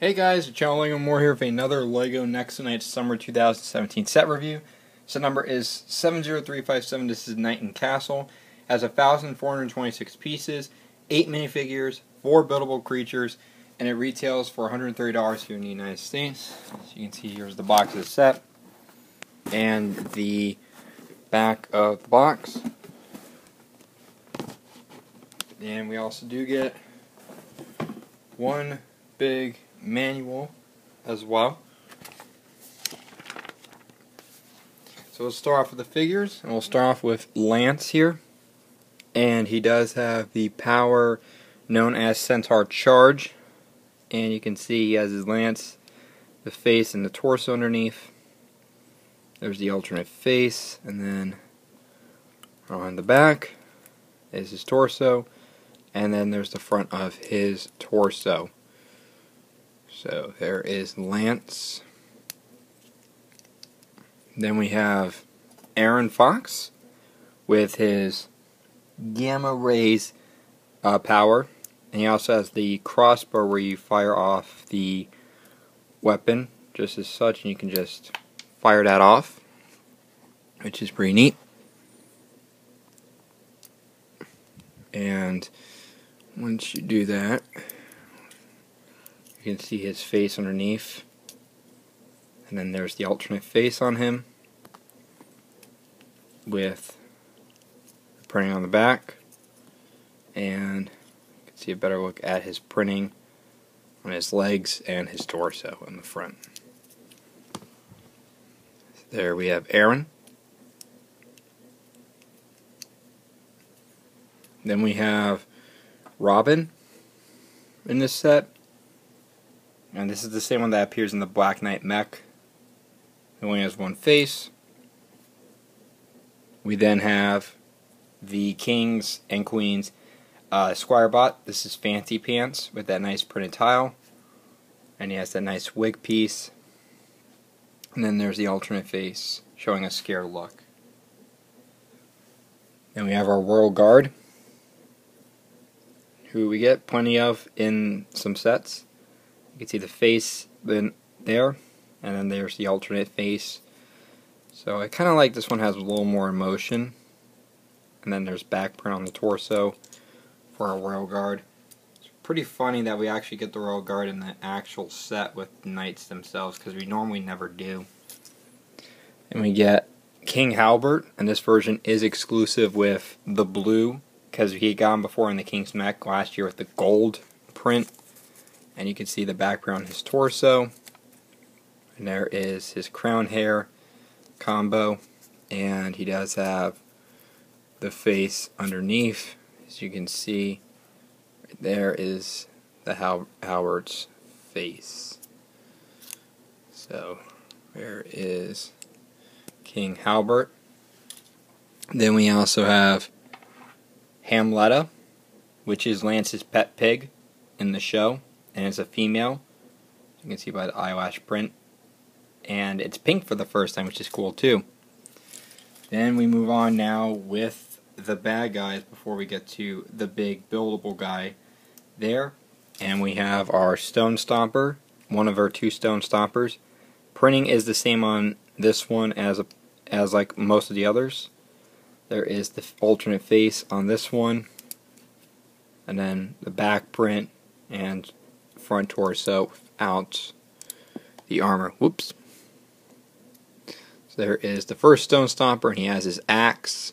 Hey guys, John Lego Moore here with another LEGO Nexo Summer 2017 set review. Set number is 70357. This is Knighton Castle. Has 1,426 pieces, 8 minifigures, 4 buildable creatures, and it retails for $130 here in the United States. As you can see, here's the box of the set and the back of the box. And we also do get one big manual as well. So we'll start off with the figures, and we'll start off with Lance here, and he does have the power known as Centaur Charge, and you can see he has his lance, the face, and the torso underneath. There's the alternate face, and then on the back is his torso, and then there's the front of his torso. So there is Lance. Then we have Aaron Fox with his gamma rays power. And he also has the crossbow where you fire off the weapon just as such, and you can just fire that off, which is pretty neat. And once you do that, you can see his face underneath, and then there's the alternate face on him with printing on the back, and you can see a better look at his printing on his legs and his torso in the front. There we have Aaron. Then we have Robin in this set. And this is the same one that appears in the Black Knight Mech. It only has one face. We then have the Kings and Queens Squire Bot. This is Fancy Pants with that nice printed tile. And he has that nice wig piece. And then there's the alternate face showing a scared look. Then we have our Royal Guard, who we get plenty of in some sets. You can see the face then there, and then there's the alternate face. So I kind of like this one has a little more emotion. And then there's back print on the torso for our Royal Guard. It's pretty funny that we actually get the Royal Guard in the actual set with the knights themselves, because we normally never do. And we get King Halbert, and this version is exclusive with the blue, because he got him before in the King's Mech last year with the gold print. And you can see the background, his torso, and there is his crown hair combo, and he does have the face underneath. As you can see, right there is the Halbert's face. So there is King Halbert. Then we also have Hamletta, which is Lance's pet pig in the show. And it's a female, you can see by the eyelash print, and it's pink for the first time, which is cool too. Then we move on now with the bad guys before we get to the big buildable guy there. And we have our Stone Stomper, one of our 2 Stone Stompers. Printing is the same on this one as like most of the others. There is the alternate face on this one, and then the back print and front torso without the armor. Whoops. So there is the first Stone Stomper, and he has his axe.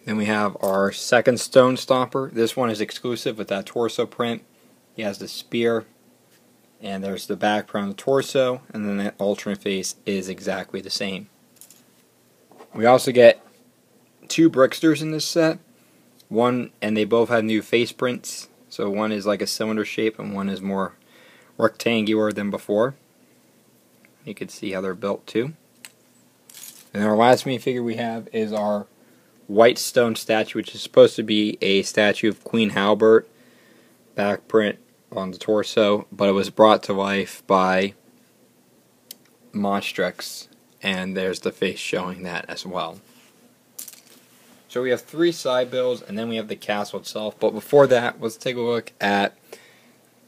Then we have our second Stone Stomper. This one is exclusive with that torso print. He has the spear, and there's the back print on the torso, and then the alternate face is exactly the same. We also get 2 Bricksters in this set. One, and they both have new face prints. So one is like a cylinder shape, and one is more rectangular than before. You can see how they're built too. And our last minifigure we have is our white stone statue, which is supposed to be a statue of Queen Halbert. Back print on the torso, but it was brought to life by Monstrex, and there's the face showing that as well. So we have 3 side builds, and then we have the castle itself. But before that, let's take a look at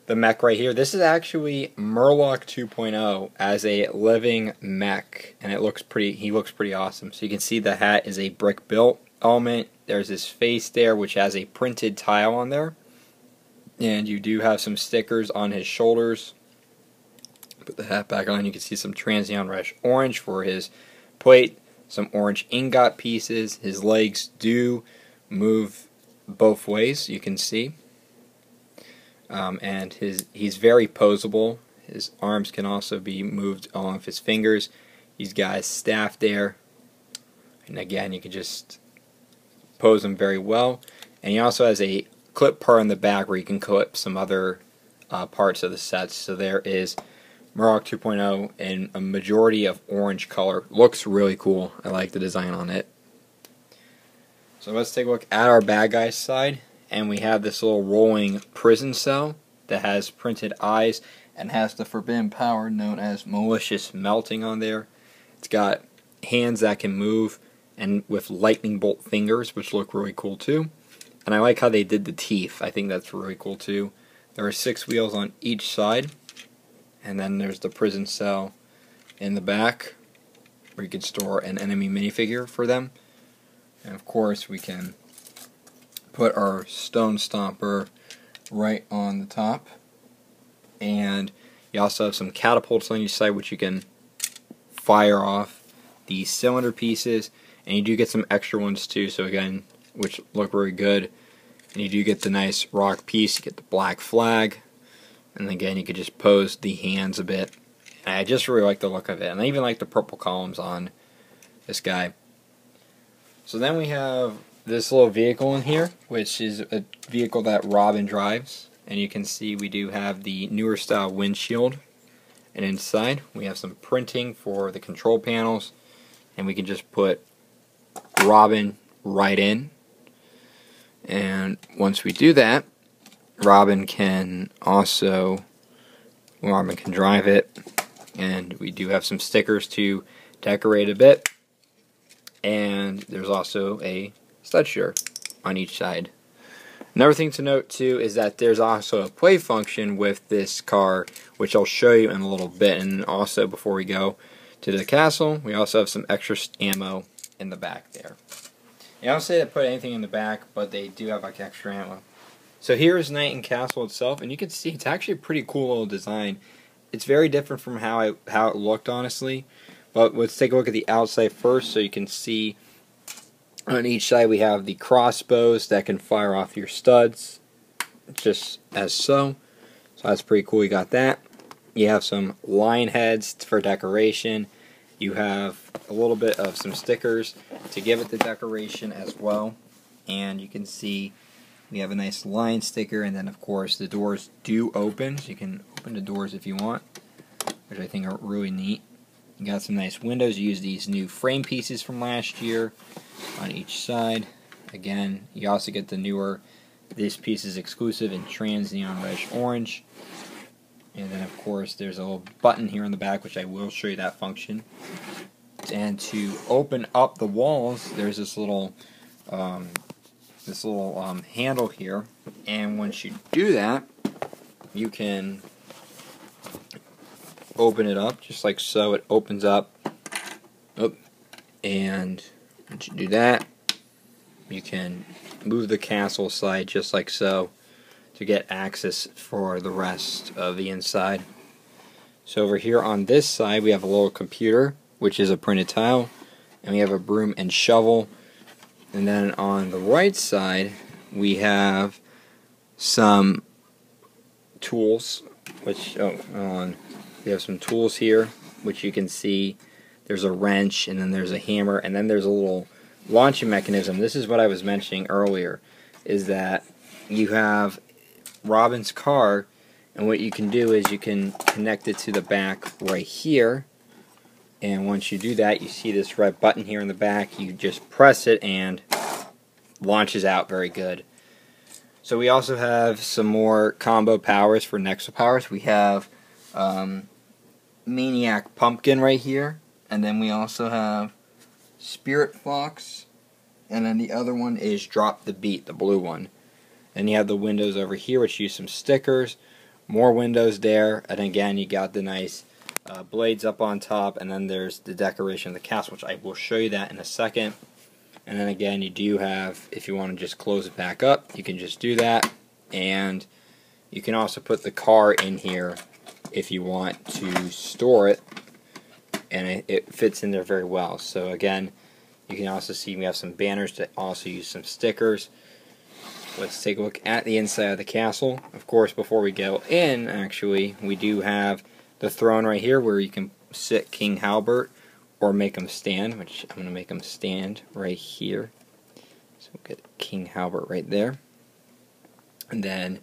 the mech right here. This is actually Murloc 2.0 as a living mech, and he looks pretty awesome. So you can see the hat is a brick built element. There's his face there, which has a printed tile on there, and you do have some stickers on his shoulders. Put the hat back on. You can see some Transneon Rush orange for his plate, some orange ingot pieces. His legs do move both ways, you can see. And he's very posable. His arms can also be moved along with his fingers. He's got his staff there, and again, you can just pose him very well. And he also has a clip part in the back where you can clip some other parts of the sets. So there is Murloc 2.0 in a majority of orange color. Looks really cool. I like the design on it. So let's take a look at our bad guys side. And we have this little rolling prison cell that has printed eyes and has the forbidden power known as malicious melting on there. It's got hands that can move and with lightning bolt fingers, which look really cool too. And I like how they did the teeth. I think that's really cool too. There are 6 wheels on each side, and then there's the prison cell in the back where you can store an enemy minifigure for them. And of course we can put our stone stomper right on the top, and you also have some catapults on each side which you can fire off the cylinder pieces, and you do get some extra ones too, so again, which look very good. And you do get the nice rock piece, you get the black flag, and again you could just pose the hands a bit. And I just really like the look of it, and I even like the purple columns on this guy. So then we have this little vehicle in here, which is a vehicle that Robin drives, and you can see we do have the newer style windshield, and inside we have some printing for the control panels, and we can just put Robin right in. And once we do that, Robin can drive it, and we do have some stickers to decorate a bit, and there's also a stud shirt on each side. Another thing to note too is that there's also a play function with this car, which I'll show you in a little bit. And also, before we go to the castle, we also have some extra ammo in the back there. I don't say to put anything in the back, but they do have like extra ammo. So here's Knighton Castle itself, and you can see it's actually a pretty cool little design. It's very different from how it looked, honestly. But let's take a look at the outside first, so you can see on each side we have the crossbows that can fire off your studs, just as so. So that's pretty cool. You got that. You have some lion heads for decoration. You have a little bit of some stickers to give it the decoration as well. And you can see we have a nice lion sticker, and then of course the doors do open, so you can open the doors if you want, which I think are really neat. You got some nice windows. You use these new frame pieces from last year on each side. Again, you also get the newer, this piece is exclusive in Transneon Rush orange. And then of course there's a little button here in the back, which I will show you that function. And to open up the walls, there's this little handle here, and once you do that, you can open it up just like so. It opens up. And once you do that, you can move the castle slide just like so to get access for the rest of the inside. So over here on this side we have a little computer, which is a printed tile, and we have a broom and shovel. And then on the right side we have some tools, which we have some tools here, which you can see there's a wrench, and then there's a hammer, and then there's a little launching mechanism. This is what I was mentioning earlier, is that you have Robin's car, and what you can do is you can connect it to the back right here, and once you do that, you see this red button here in the back. You just press it and launches out very good. So we also have some more combo powers for Nexo powers. We have Maniac Pumpkin right here, and then we also have Spirit Fox, and then the other one is Drop the Beat, the blue one. And you have the windows over here, which use some stickers. More windows there, and again you got the nice blades up on top, and then there's the decoration of the castle, which I will show you that in a second. And then again, you do have, if you want to just close it back up, you can just do that, and you can also put the car in here if you want to store it, and it fits in there very well. So again, you can also see we have some banners to also use some stickers. Let's take a look at the inside of the castle. Of course, before we go in, actually, we do have the throne right here where you can sit King Halbert or make him stand, which I'm going to make him stand right here. So we'll get King Halbert right there. And then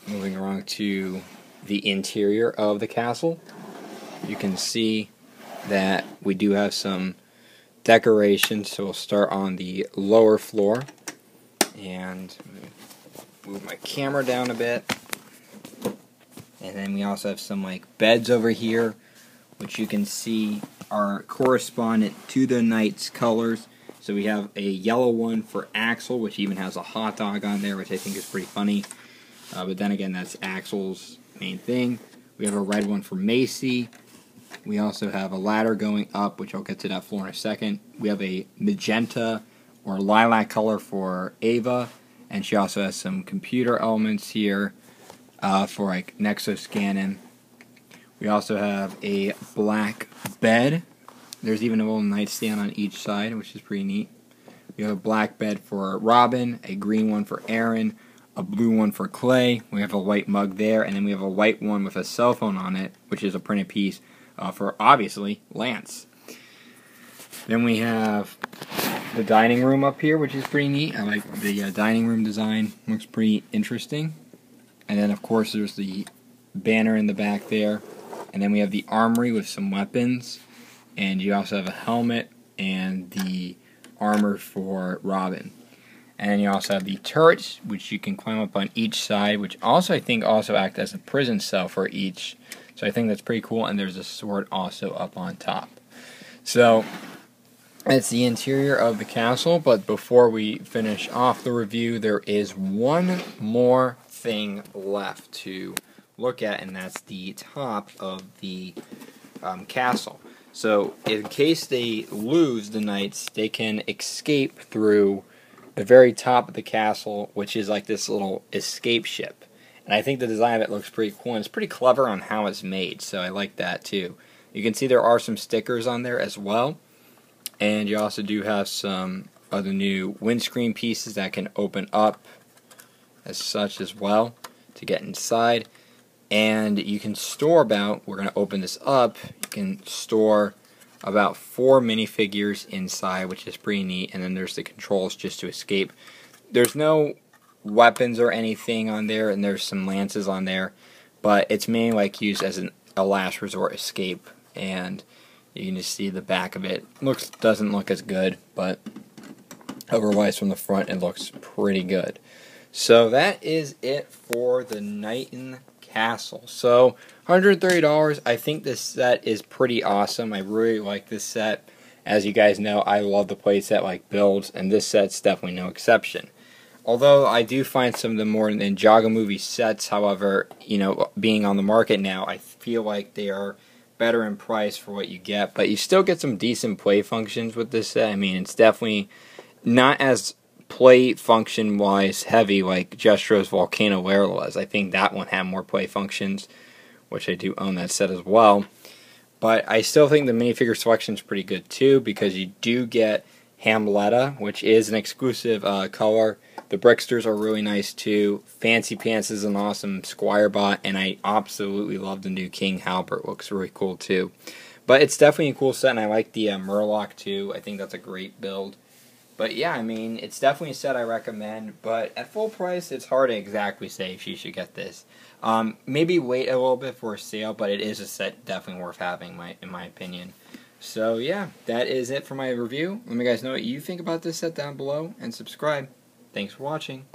moving along to the interior of the castle, you can see that we do have some decorations. So we'll start on the lower floor, and move my camera down a bit. And then we also have some like beds over here, which you can see are correspondent to the knight's colors. So we have a yellow one for Axel, which even has a hot dog on there, which I think is pretty funny. But then again, that's Axel's main thing. We have a red one for Macy. We also have a ladder going up, which I'll get to that floor in a second. We have a magenta or lilac color for Ava, and she also has some computer elements here for like Nexo scanning. We also have a black bed. There's even a little nightstand on each side, which is pretty neat. We have a black bed for Robin, a green one for Aaron, a blue one for Clay. We have a white mug there, and then we have a white one with a cell phone on it, which is a printed piece for, obviously, Lance. Then we have the dining room up here, which is pretty neat. I like the dining room design. Looks pretty interesting. And then, of course, there's the banner in the back there. And then we have the armory with some weapons. And you also have a helmet and the armor for Robin. And then you also have the turrets, which you can climb up on each side, which also, I think, also act as a prison cell for each. So I think that's pretty cool. And there's a sword also up on top. So that's the interior of the castle. But before we finish off the review, there is one more thing left to look at, and that's the top of the castle. So in case they lose the knights, they can escape through the very top of the castle, which is like this little escape ship. And I think the design of it looks pretty cool, and it's pretty clever on how it's made, so I like that too. You can see there are some stickers on there as well, and you also do have some other new windscreen pieces that can open up as such as well to get inside. And you can store about, we're going to open this up, you can store about 4 minifigures inside, which is pretty neat. And then there's the controls just to escape. There's no weapons or anything on there, and there's some lances on there, but it's mainly like used as a last resort escape. And you can just see the back of it. Doesn't look as good, but otherwise from the front it looks pretty good. So that is it for the Knighton Castle. So $130. I think this set is pretty awesome. I really like this set. As you guys know, I love the playset like builds, and this set's definitely no exception. Although I do find some of the more Ninjago movie sets, however, you know, being on the market now, I feel like they are better in price for what you get, but you still get some decent play functions with this set. I mean, it's definitely not as play function wise heavy like Jestro's Volcano Lair was. I think that one had more play functions, which I do own that set as well. But I still think the minifigure selection is pretty good too, because you do get Hamletta, which is an exclusive color. The Bricksters are really nice too. Fancy Pants is an awesome Squire bot, and I absolutely love the new King Halbert. Looks really cool too. But it's definitely a cool set, and I like the Murloc too. I think that's a great build. But yeah, I mean, it's definitely a set I recommend, but at full price, it's hard to exactly say if you should get this. Maybe wait a little bit for a sale, but it is a set definitely worth having, in my opinion. So yeah, that is it for my review. Let me guys know what you think about this set down below, and subscribe. Thanks for watching.